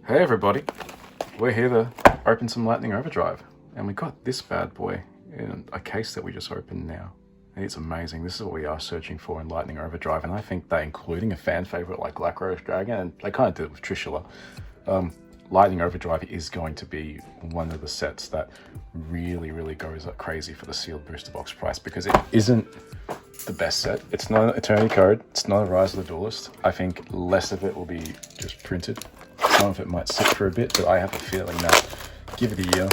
Hey everybody, we're here to open some Lightning Overdrive, and we got this bad boy in a case that we just opened now. It's amazing. This is what we are searching for in Lightning Overdrive, and I think that including a fan favorite like Black Dragon, and they kind of did it with Trishula, Lightning Overdrive is going to be one of the sets that really goes up crazy for the sealed booster box price, because it isn't the best set. It's not an Eternity Code, it's not a Rise of the Duelist. I think less of it will be just printed. Some of it might sit for a bit, but I have a feeling that give it a year,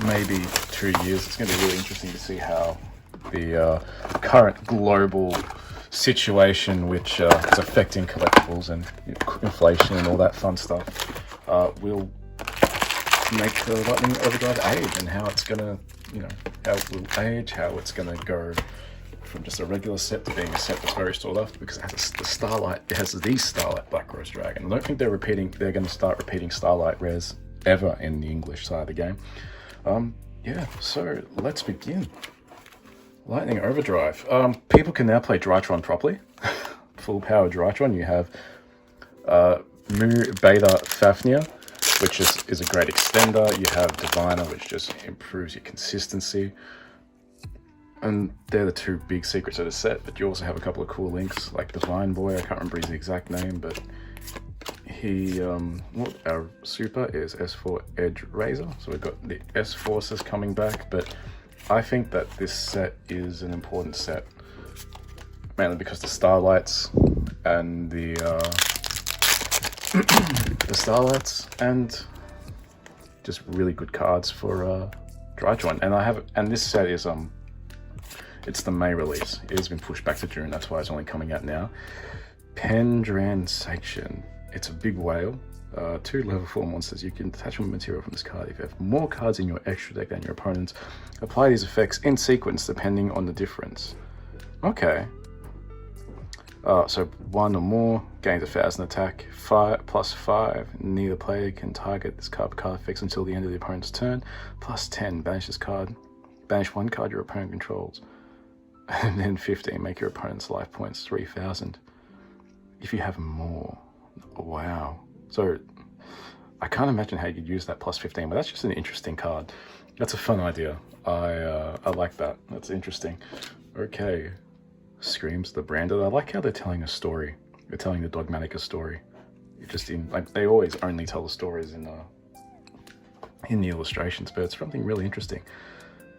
maybe 2 years, it's going to be really interesting to see how the current global situation, which is affecting collectibles and inflation and all that fun stuff, will make the Lightning Overdrive age, and how it's going to, how it will age, how it's going to go from just a regular set to being a set that's very sought after, because it has the Starlight, it has the Starlight Black Dragon. I don't think they're going to start repeating Starlight rares ever in the English side of the game. Yeah, so let's begin. Lightning Overdrive. People can now play Drytron properly. Full power Drytron. You have Mu Beta Fafnir, which is a great extender. You have Diviner, which just improves your consistency. And they're the two big secrets of the set, but you also have a couple of cool links, like Divine Boy. I can't remember his exact name, but he, our super is S4 Edge Razor. So we've got the S Forces coming back, but I think that this set is an important set, mainly because the Starlights and the Starlights and just really good cards for Drytron. And this set is it's the May release. It has been pushed back to June, that's why it's only coming out now. Pendran Section. It's a big whale. 2 level 4 monsters. You can detach one material from this card. If you have more cards in your extra deck than your opponents, apply these effects in sequence depending on the difference. Okay. So 1 or more gains 1,000 attack. 5 plus 5. Neither player can target this card effects until the end of the opponent's turn. Plus 10. Banish this card. Banish one card your opponent controls. And then 15. Make your opponent's life points 3,000. If you have more. Wow. So I can't imagine how you'd use that plus 15, but that's just an interesting card. That's a fun idea. I like that. That's interesting. Okay. Screams the Branded. I like how they're telling a story. They're telling the Dogmatica story. They always only tell the stories in the illustrations, but it's something really interesting.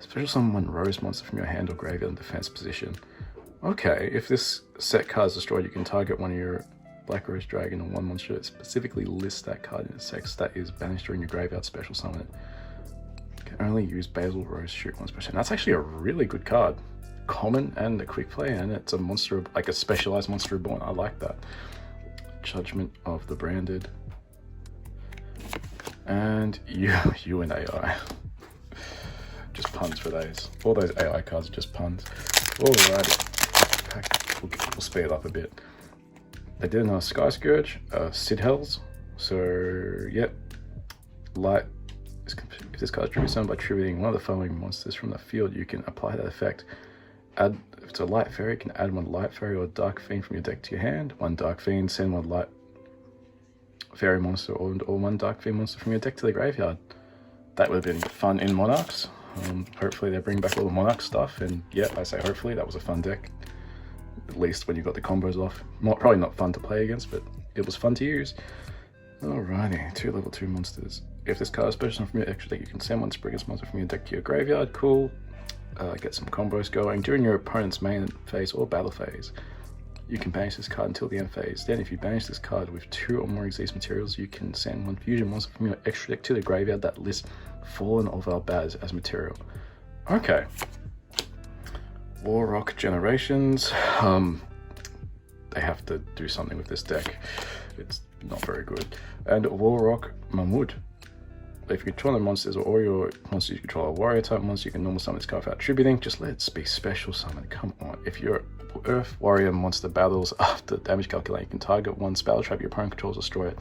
Special summon one Rose monster from your hand or graveyard in defense position. Okay, if this set card is destroyed, you can target one of your Black Rose Dragon or one monster that specifically lists that card in its text that is banished during your graveyard, special summon it. You can only use Basil Rose Shoot once per turn. That's actually a really good card. Common and a quick play, and it's a monster, like a specialized monster reborn. I like that. Judgment of the Branded. And you and AI. Just puns for those. All those AI cards are just puns. Alrighty. We'll speed it up a bit. They did another Sky Scourge, Sid Hells. So, yep. Light. If this card is truly summoned by tributing one of the following monsters from the field, you can apply that effect. If it's a Light Fairy, you can add one Light Fairy or Dark Fiend from your deck to your hand. One Dark Fiend, send one Light Fairy monster or one Dark Fiend monster from your deck to the graveyard. That would have been fun in Monarchs. Hopefully they bring back all the Monarch stuff, and yeah, I say hopefully. That was a fun deck, at least when you got the combos off. Probably not fun to play against, but it was fun to use. Alrighty, 2 level 2 monsters. If this card is special from your extra deck, you can send one Spriggan's monster from your deck to your graveyard. Cool. Get some combos going. During your opponent's main phase or battle phase, you can banish this card until the end phase. Then if you banish this card with 2 or more Xyz materials, you can send one fusion monster from your extra deck to the graveyard that lists Fallen of Albaz as material. Okay. Warrock Generations. They have to do something with this deck. It's not very good. And Warrock Mahmud. If you control the monsters or all your monsters you control a warrior type monster, you can normal summon this card without tributing. Just let it be special summon. Come on. If your Earth Warrior monster battles after damage calculator, you can target one spell trap your opponent controls, destroy it.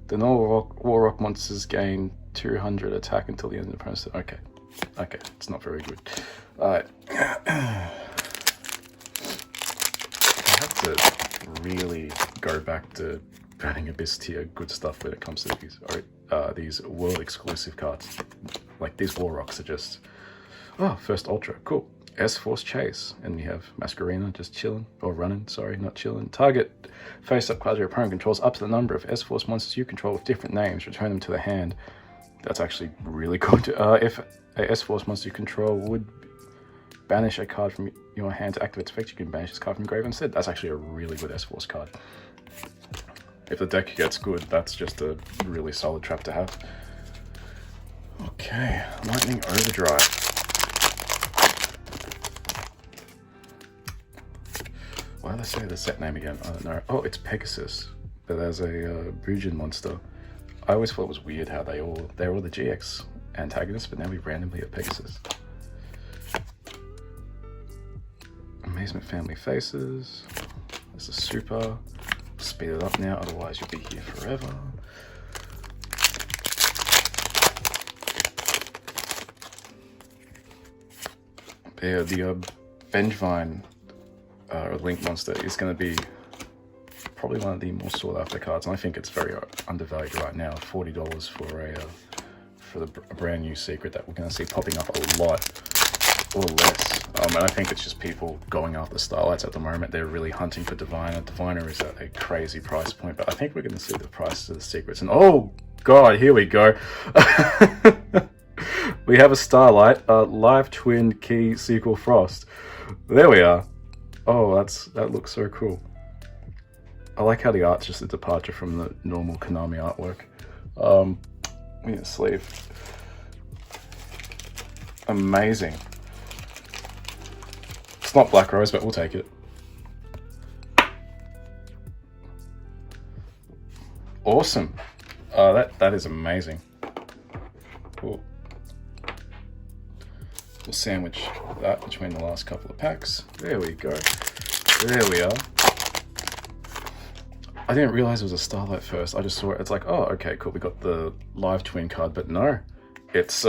The normal Warrock monsters gain 200 attack until the end of the opponent's turn. Okay, it's not very good. Alright. I have to really go back to Burning Abyss tier good stuff when it comes to these world exclusive cards. Like these War Rocks are just, oh, first Ultra, cool. S-Force Chase, and we have Masquerena just chilling, or running, sorry, not chilling. Target face-up cards your opponent controls up to the number of S-Force monsters you control with different names. Return them to the hand. That's actually really good. If a S-Force monster you control would banish a card from your hand to activate its effect, you can banish this card from your grave instead. That's actually a really good S-Force card. If the deck gets good, that's just a really solid trap to have. Okay, Lightning Overdrive. Why did I say the set name again? I don't know. Oh, it's Pegasus, but as a Bujin monster. I always thought it was weird how they're all the GX antagonists, but now we randomly have Pegasus. Amazement Family Faces. There's a super. Speed it up now, otherwise you'll be here forever. Yeah, the Vengevine Link monster is going to be probably one of the more sought after cards, and I think it's very undervalued right now. $40 for a brand new secret that we're going to see popping up a lot or less. And I think it's just people going after Starlights at the moment. They're really hunting for Diviner. Diviner is at a crazy price point, but I think we're going to see the prices of the secrets. And oh god, here we go. We have a Starlight, Live Twin Key Sequel Frost. There we are. Oh, that looks so cool. I like how the art's just a departure from the normal Konami artwork. We need a sleeve. Amazing. It's not Black Rose, but we'll take it. Awesome. That is amazing. Cool. We'll sandwich that between the last couple of packs. There we go. There we are. I didn't realize it was a Starlight first. I just saw it. It's like, oh, okay, cool. We got the Live Twin card, but no, it's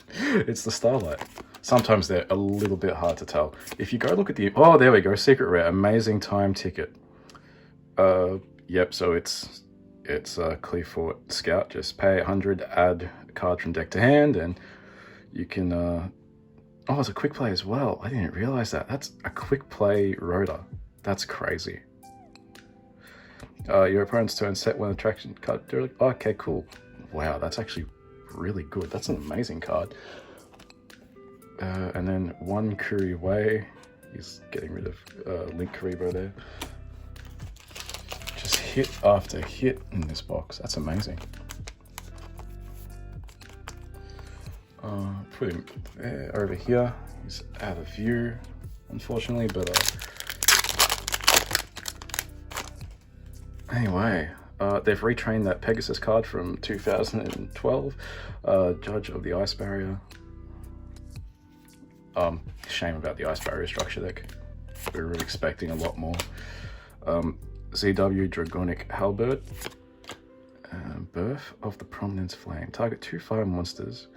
it's the Starlight. Sometimes they're a little bit hard to tell. If you go look at the, oh, there we go, Secret Rare, Amazing Time Ticket. Yep. So it's Clearfort Scout. Just pay 100, add a card from deck to hand, and you can. Oh, it's a quick play as well. I didn't realize that. That's a quick play Rhoda. That's crazy. Your opponent's turn, set one attraction card. Okay, cool. Wow, that's actually really good. That's an amazing card. And then one Kuri Wei. He's getting rid of Link Karibo there. Just hit after hit in this box. That's amazing. Put him over here. He's out of view, unfortunately, but anyway, they've retrained that Pegasus card from 2012, Judge of the Ice Barrier. Shame about the Ice Barrier structure deck. We were really expecting a lot more. ZW Dragonic Halberd. Birth of the Prominence Flame. Target 2 fire monsters.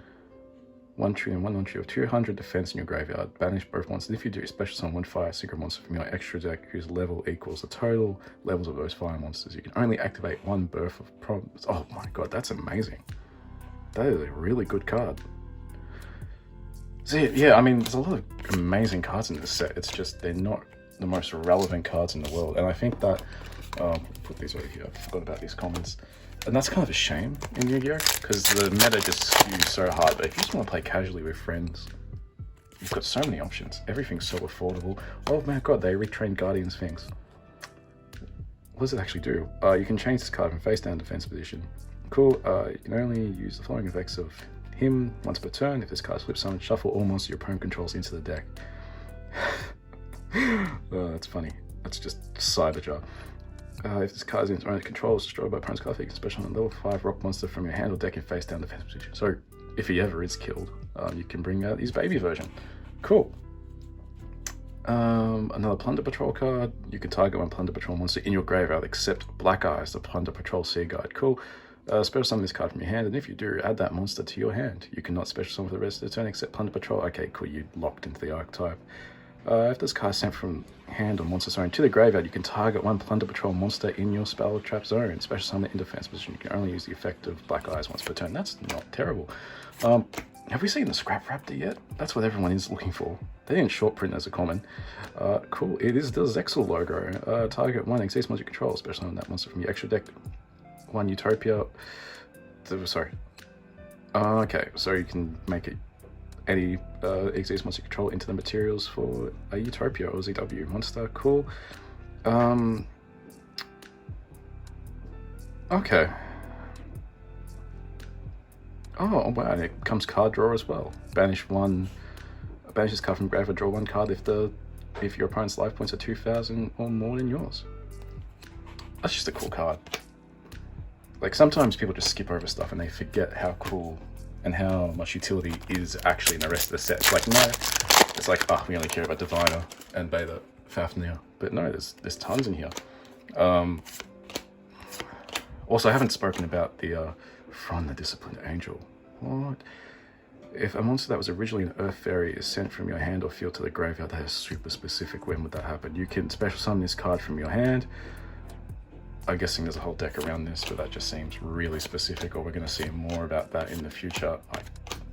1 tree and 1 non-tree of 200 defense in your graveyard. Banish both monsters. If you do, special summon 1 fire secret monster from your extra deck whose level equals the total levels of those fire monsters. You can only activate 1 Birth of Prominence. Oh my god, that's amazing. That is a really good card. See, yeah, I mean, there's a lot of amazing cards in this set. It's just they're not the most relevant cards in the world. And I think that, put these over here, I forgot about these comments. And that's kind of a shame in Yu-Gi-Oh! Because the meta just skews so hard. But if you just want to play casually with friends, you've got so many options. Everything's so affordable. Oh my god, they retrained Guardian Sphinx. What does it actually do? You can change this card from face down defense position. Cool, you can only use the following effects of him once per turn. If this card flips summon, shuffle all monsters your opponent controls into the deck. Oh, that's funny. That's just Cyberjar. If this card is in its own control, it's destroyed by opponent's card, you can special on a level 5 rock monster from your hand or deck in face down defense position. So if he ever is killed, you can bring out his baby version. Cool. Another Plunder Patrol card. You can target 1 Plunder Patrol monster in your graveyard except Black Eyes, the Plunder Patrol Sea Guide. Cool. Special summon this card from your hand, and if you do, add that monster to your hand. You cannot special summon for the rest of the turn except Plunder Patrol. Okay, cool, you locked into the archetype. If this card is sent from hand or monster zone to the graveyard, you can target one Plunder Patrol monster in your spell or trap zone. Special summon in defense position. You can only use the effect of Black Eyes once per turn. That's not terrible. Have we seen the Scrap Raptor yet? That's what everyone is looking for. They didn't short print as a common. Cool. It is the Zexal logo. Target one Exist monster you control. Special summon that monster from your extra deck. One Utopia. Sorry. Okay, so you can make it any Exist monster control into the materials for a Utopia or ZW monster. Cool. Okay. Oh wow, and it comes card draw as well. Banish this card from graveyard, draw one card if your opponent's life points are 2,000 or more than yours. That's just a cool card. Like, sometimes people just skip over stuff and they forget how cool and how much utility is actually in the rest of the set. Like, no, it's like, oh, we only care about Diviner and Beta Fafnir. But no, there's tons in here. Also, I haven't spoken about the From the Disciplined Angel. What? If a monster that was originally an Earth Fairy is sent from your hand or field to the graveyard, that is super specific. When would that happen? You can special summon this card from your hand. I'm guessing there's a whole deck around this, but that just seems really specific, or we're going to see more about that in the future.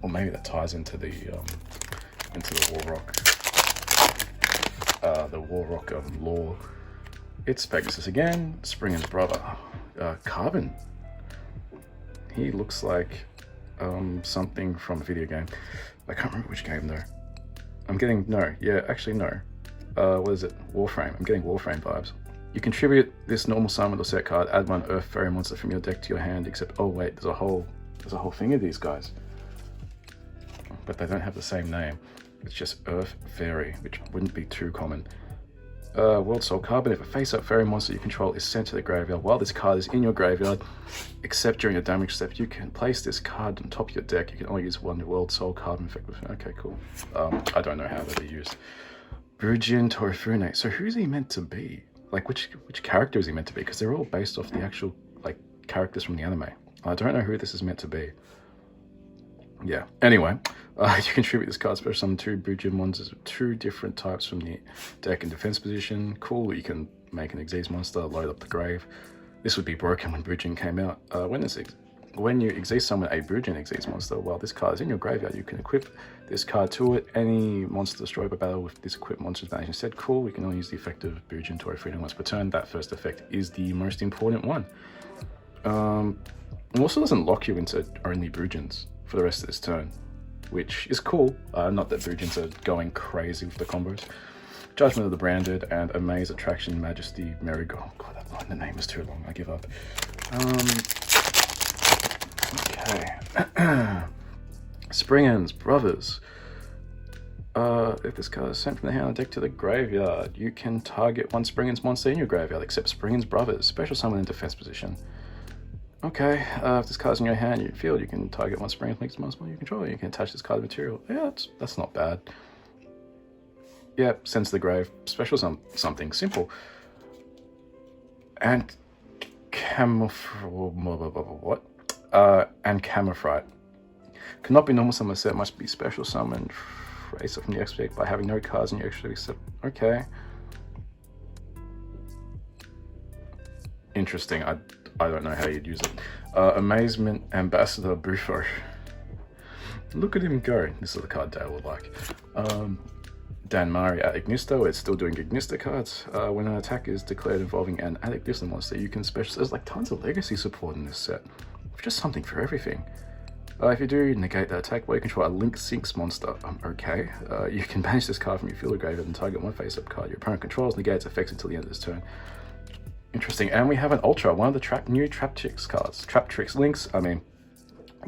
Or maybe that ties into the Warrock lore. It's Pegasus again, Springen's brother, Carbon. He looks like something from a video game. I can't remember which game though. What is it? Warframe. I'm getting Warframe vibes. You contribute this normal summon or set card, add one Earth Fairy monster from your deck to your hand, except, oh wait, there's a whole thing of these guys. But they don't have the same name. It's just Earth Fairy, which wouldn't be too common. World Soul Carbon. If a face-up fairy monster you control is sent to the graveyard while this card is in your graveyard, except during a damage step, you can place this card on top of your deck. You can only use one World Soul Carbon effect. Okay, cool. I don't know how they'll be used. Virgin Torifune. So who's he meant to be? Like, which character is he meant to be? Because they're all based off the actual, like, characters from the anime. I don't know who this is meant to be. Yeah. Anyway, you contribute this card, special summon 2 Bujin monsters of 2 different types from the deck in defense position. Cool. You can make an Xyz monster, load up the grave. This would be broken when Bujin came out. When you Xyz summon a Bujin Xyz monster, while this card is in your graveyard, you can equip this card to it. Any monster destroyed by battle with this equipped monster's managed instead. Cool. We can only use the effect of Bujin to freedom once per turn. That first effect is the most important one. It also doesn't lock you into only Bujins for the rest of this turn, which is cool. Not that Bujins are going crazy with the combos. Judgment of the Branded and Amaze, Attraction, Majesty, Marigold. God, that line, the name is too long. I give up. Okay. Springen's Brothers. If this card is sent from the hand deck to the graveyard, you can target one Springen's monster in your graveyard, except Springen's Brothers. Special summon in defense position. Okay, if this card's in your hand, your field, you can target one Springen's mixed monster you control. You can attach this card to material. Yeah, that's not bad. Yep, sends to the grave. Special something simple. And Camoufrite. Cannot be normal summon set, must be special summoned face up from the extra deck by having no cards in your extra deck except. Okay. Interesting. I don't know how you'd use it. Amazement Ambassador Bufo. Look at him go. This is the card Dale would like. Dan Mari at Ignisto. It's still doing Ignisto cards. When an attack is declared involving an Ignisto monster, you can special. There's like tons of legacy support in this set. Just something for everything. If you do negate that attack while you control a Link Sinks monster, okay. You can banish this card from your field or graveyard and target one face-up card your opponent controls, negate its effects until the end of this turn. Interesting. And we have an Ultra, one of the new Traptrix cards. Traptrix links,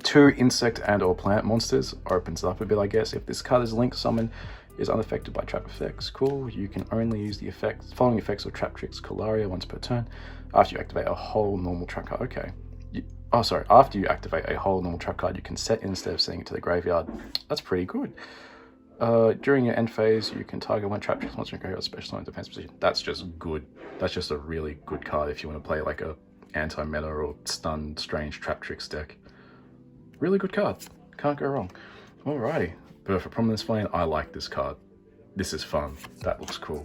2 insect and or plant monsters. Opens up a bit, I guess. If this card is linked, summon is unaffected by trap effects. Cool. You can only use the following effects of Traptrix Colaria once per turn after you activate a whole normal trap card. Okay. After you activate a whole normal trap card, you can set instead of sending it to the graveyard. That's pretty good. During your end phase, you can target one Traptrix monster in graveyard special summon defense position. That's just good. That's just a really good card if you want to play like a anti-meta or stun strange Traptrix deck. Really good card. Can't go wrong. Alrighty. Perfect Prominence Flame. I like this card. This is fun. That looks cool.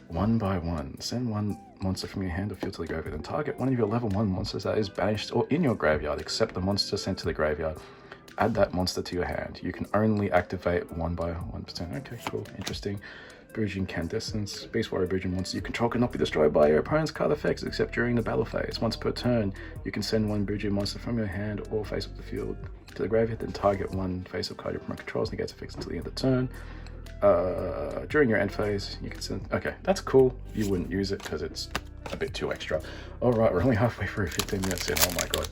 1 by 1. Send one monster from your hand or field to the graveyard. Then target one of your level 1 monsters that is banished or in your graveyard, except the monster sent to the graveyard. Add that monster to your hand. You can only activate 1 by 1%. Okay, cool. Interesting. Bridge Incandescence. Beast Warrior Bridge monster you control cannot be destroyed by your opponent's card effects except during the battle phase. Once per turn, you can send one Bridge monster from your hand or face up the field to the graveyard, then target one face-up card your opponent controls, negates effects until the end of the turn. During your end phase, you can send... Okay, that's cool. You wouldn't use it because it's a bit too extra. Alright, we're only halfway through, 15 minutes in. Oh my god.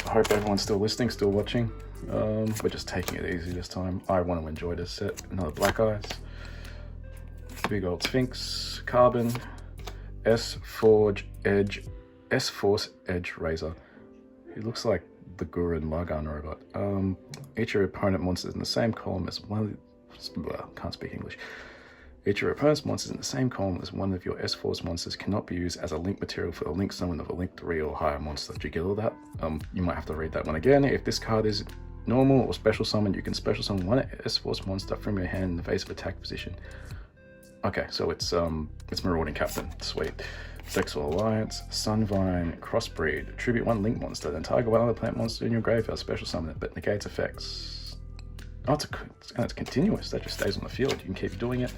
I hope everyone's still listening, still watching. We're just taking it easy this time. I want to enjoy this set. Another Black Eyes. Big old Sphinx. Carbon. S-Force Edge Razor. He looks like the Gurren Lagann robot. Each of your opponent monsters in the same column as one of... can't speak English. Each of your opponent's monsters in the same column as one of your S-Force monsters cannot be used as a link material for the link summon of a link 3 or higher monster. Did you get all that? You might have to read that one again. If this card is normal or special summon, you can special summon one S-Force monster from your hand in the face of attack position. Okay, so it's Marauding Captain. Sweet. Sexual Alliance, Sunvine, Crossbreed, tribute 1 link monster, then target one other plant monster in your graveyard, special summon it, but negates effects. Oh, it's continuous, that just stays on the field. You can keep doing it.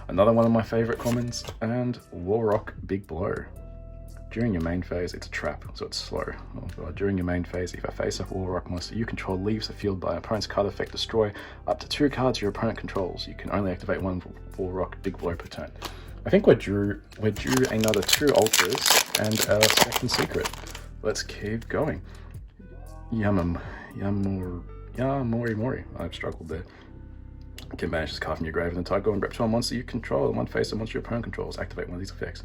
Another one of my favorite commons, and Warrock Big Blow. During your main phase, it's a trap, so it's slow. Oh god. During your main phase, if a face-up Warrock monster you control leaves the field by opponent's card effect, destroy up to 2 cards your opponent controls. You can only activate 1 Warrock Big Blow per turn. I think we're due another 2 ultras and a second secret. Let's keep going. Mori. I've struggled there. You can banish this card from your grave and target and reptile monster you control and one face a monster your opponent controls. Activate one of these effects.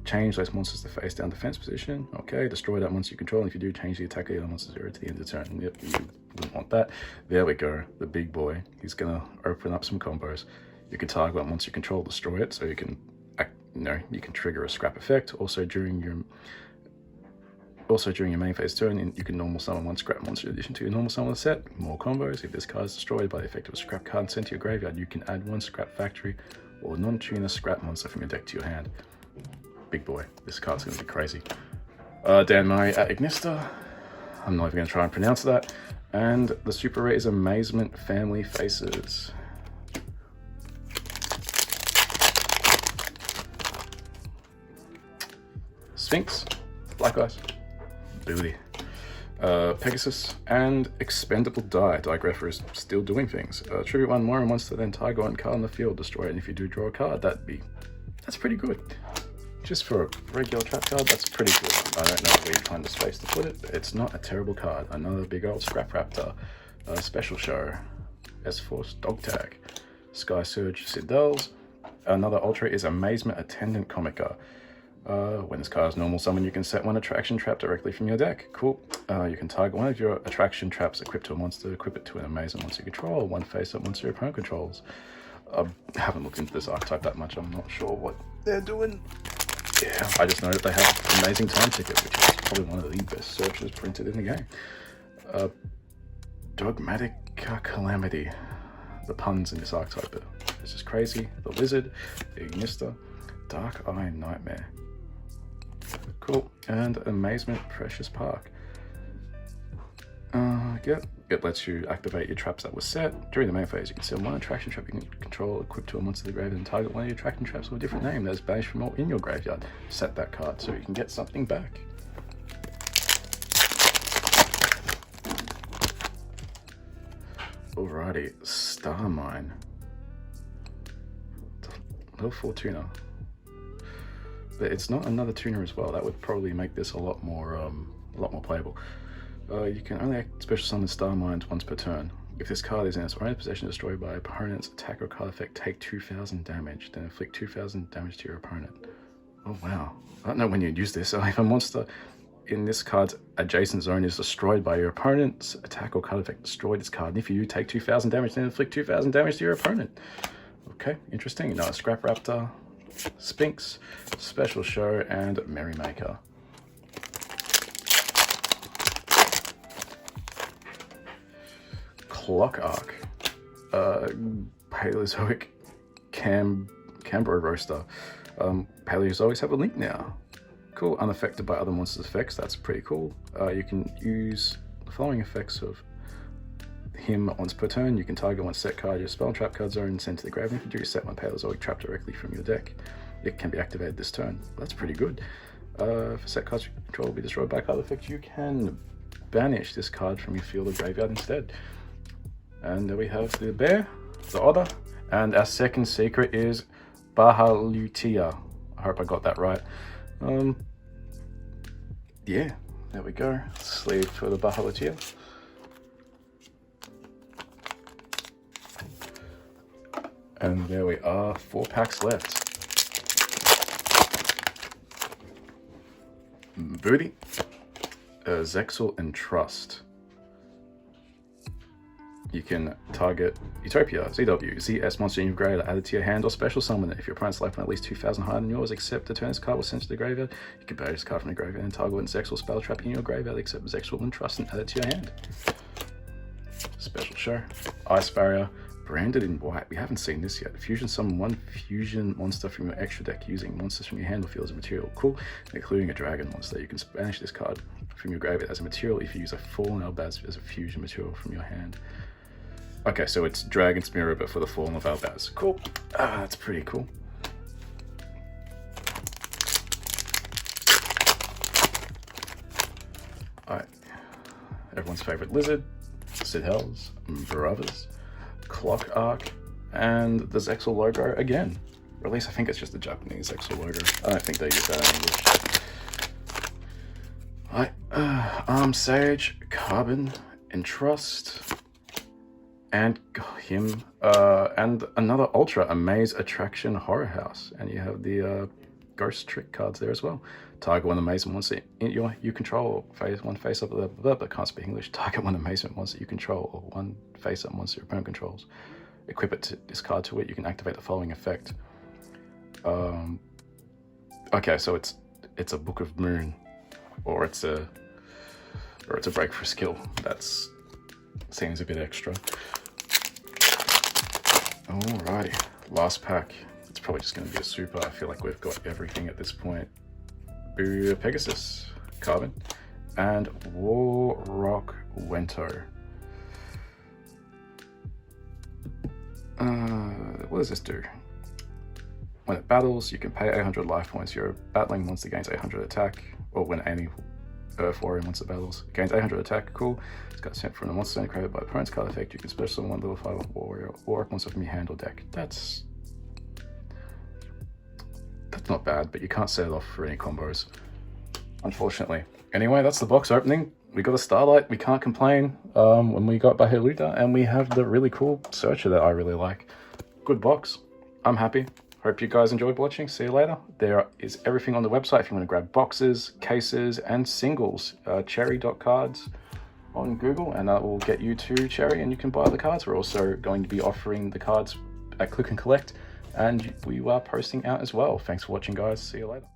Change those monsters to face down defense position. Okay, destroy that monster you control, and if you do, change the attack of the other monster 0 to the end of the turn. Yep, you wouldn't want that. There we go, the big boy. He's gonna open up some combos. You can target one monster you control, destroy it, so you can you can trigger a scrap effect. Also during your main phase turn, you can normal summon 1 scrap monster in addition to your normal summon set. More combos. If this card is destroyed by the effect of a scrap card and sent to your graveyard, you can add 1 scrap factory or non-tuner scrap monster from your deck to your hand. Big boy. This card's gonna be crazy. Dan Murray at Ignista. I'm not even gonna try and pronounce that. And the super rare is Amazement Family Faces. Sphinx, Black Eyes, Booty, Pegasus, and Expendable Die. Digrapher is still doing things. Tribute 1 Moira monster, then target 1 card on the field, destroy it, and if you do draw a card, that's pretty good. Just for a regular trap card, that's pretty good. I don't know where you find the space to put it, but it's not a terrible card. Another big old Scrap Raptor, Special Show, S-Force Dog Tag, Sky Surge Siddells. Another Ultra is Amazement Attendant Comica. When this card is normal summon, you can set 1 attraction trap directly from your deck. Cool. You can target 1 of your attraction traps equipped to a monster, equip it to an amazing monster you control, 1 face-up monster your opponent controls. I haven't looked into this archetype that much, I'm not sure what they're doing. Yeah, I just know that they have Amazing Time Ticket, which is probably one of the best searches printed in the game. Dogmatic Calamity. The puns in this archetype, it's just crazy. The Lizard, the Ignista, Dark Eye Nightmare. Cool. And Amazement Precious Park. It lets you activate your traps that were set. During the main phase, you can send 1 attraction trap you can control equipped to a monster to the graveyard and target 1 of your attraction traps with a different name that is banished from all in your graveyard. Set that card so you can get something back. Alrighty, Star Mine. Level 4 tuner. But it's not another tuner as well. That would probably make this a lot more playable. You can only special summon Star Mines once per turn. If this card is in its own possession, destroyed by opponent's attack or card effect, take 2,000 damage, then inflict 2,000 damage to your opponent. Oh wow. I don't know when you'd use this. So if a monster in this card's adjacent zone is destroyed by your opponent's attack or card effect, destroy this card. And if you take 2,000 damage, then inflict 2,000 damage to your opponent. Okay, interesting. Now Scrap Raptor, Sphinx, Special Show, and Merrymaker. Clock Arc, Paleozoic Canberra Roaster. Paleozoics have a link now. Cool, unaffected by other monsters' effects, that's pretty cool. You can use the following effects of him once per turn. You can target one set card, your spell trap card zone, and send to the grave infantry, set one Paleozoic trap directly from your deck. It can be activated this turn. That's pretty good. For set cards you control will be destroyed by card effect, you can banish this card from your field or graveyard instead. And there we have the bear, the otter, and our second secret is Bahalutia. I hope I got that right. Yeah, there we go. Sleeve for the Bahalutia. And there we are, 4 packs left. Booty, Zexal and Trust. You can target Utopia, ZW, ZS monster in your graveyard, add it to your hand or special summon it. If your opponent's life at least 2,000 higher than yours, except the turn this card was sent to the graveyard, you can banish this card from the graveyard and target one Zexal spell trap in your graveyard, except Zexal and Trust, and add it to your hand. Special show. Ice Barrier, branded in white. We haven't seen this yet. Fusion summon one fusion monster from your extra deck using monsters from your hand or field as a material. Cool. Including a dragon monster. You can banish this card from your graveyard as a material if you use a Fallen Albaz as a fusion material from your hand. Okay, so it's Dragon's Mirror, but for the Fallen of Albaz. Cool. That's pretty cool. Alright. Everyone's favorite lizard, Sid Hells, Brothers, Clock Arc, and the Zexal logo again. Or at least I think it's just the Japanese Zexal logo. I don't think they use that in English. Alright, Arm Sage, Carbon, Entrust, and him, and another Ultra, Amaze Attraction Horror House. And you have the Ghost Trick cards there as well. Target one amazement monster you control, one face up, but can't speak English. Target one amazement monster you control, or one face up monster your opponent controls. Equip it to this card to it. You can activate the following effect. Okay, so it's a Book of Moon, or it's a break for skill. That's seems a bit extra. Alrighty, last pack. It's probably just going to be a super. I feel like we've got everything at this point. Pegasus, Carbon, and War Rock Wento. What does this do? When it battles, you can pay 800 life points. Your battling monster gains 800 attack, or when any Earth Warrior monster battles, gains 800 attack. Cool. It's got sent from the monster zone created by opponent's card effect. You can special summon one level 5 Warrior or monster from your hand or deck. That's not bad, but you can't set it off for any combos, unfortunately. Anyway, that's the box opening. We got a Starlight, we can't complain. When we got Bahaluta, and we have the really cool Searcher that I really like. Good box. I'm happy. Hope you guys enjoyed watching. See you later. There is everything on the website if you want to grab boxes, cases, and singles. Cherry.cards on Google, and that will get you to Cherry, and you can buy the cards. We're also going to be offering the cards at Click and Collect, and we are posting out as well. Thanks for watching, guys. See you later.